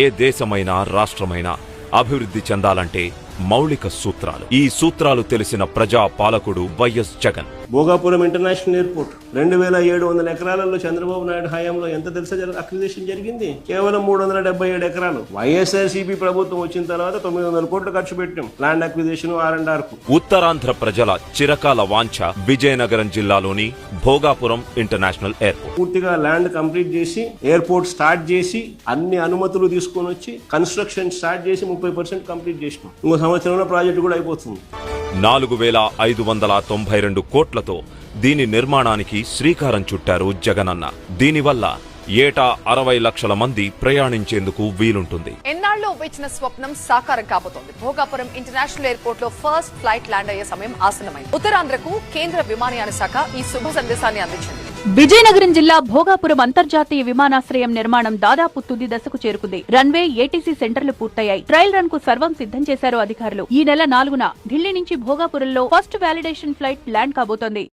ఏ దేశమైనా రాష్ట్రమైనా అభివృద్ధి చెందాలంటే మౌలిక సూత్రాలు. ఈ సూత్రాలు తెలిసిన ప్రజా పాలకుడు YS Jagan. Bhogapuram international airport 2700 ఎకరాలలో చంద్రబాబు నాయుడు హయాంలో ఎంత తెలుసా అక్విజిషన్ జరిగింది? కేవలం 377 ఎకరాలు. వైఎస్ఆర్సీపీ ప్రభుత్వం వచ్చిన తర్వాత 900 కోట్లు ఖర్చు పెట్టాం ల్యాండ్ అక్విజిషన్ R&R కు. ఉత్తరాంధ్ర ప్రజల చిరకాల వాంఛ విజయనగరం జిల్లాలోని భోగాపురం ఇంటర్నేషనల్ ఎయిర్పోర్ట్. పూర్తిగా ల్యాండ్ కంప్లీట్ చేసి ఎయిర్పోర్ట్ స్టార్ట్ చేసి అన్ని అనుమతులు తీసుకొని వచ్చి కన్స్ట్రక్షన్ స్టార్ట్ చేసి 30% కంప్లీట్ చేసినాం. ఇంకో సంవత్సరంలో ప్రాజెక్టు కూడా అయిపోతుంది. 4592 కోట్లతో దీని నిర్మాణానికి శ్రీకారం చుట్టారు జగనన్న. దీనివల్ల ఏటా 60 లక్షల మంది ప్రయాణించేందుకు వీలుంటుంది. ఎన్నాళ్ళలో వచ్చిన స్వప్నం సాకారం కాబోతోంది. భోగాపురం ఇంటర్నేషనల్ ఎయిర్పోర్ట్ లో ఫస్ట్ ఫ్లైట్ ల్యాండ్ అయ్యే సమయం ఆసన్నమైంది. ఉత్తరాంధ్రకు కేంద్ర విమానయాన శాఖ ఈ శుభ సందేశాన్ని అందించింది. విజయనగరం జిల్లా భోగాపురం అంతర్జాతీయ విమానాశ్రయం నిర్మాణం దాదాపు తుది దశకు చేరుకుంది. రన్వే, ఏటీసీ సెంటర్లు పూర్తయ్యాయి. ట్రయల్ రన్ కు సర్వం సిద్ధం చేశారు అధికారులు. ఈ నెల 4న ఢిల్లీ నుంచి భోగాపురంలో ఫస్ట్ వాలిడేషన్ ఫ్లైట్ ల్యాండ్ కాబోతోంది.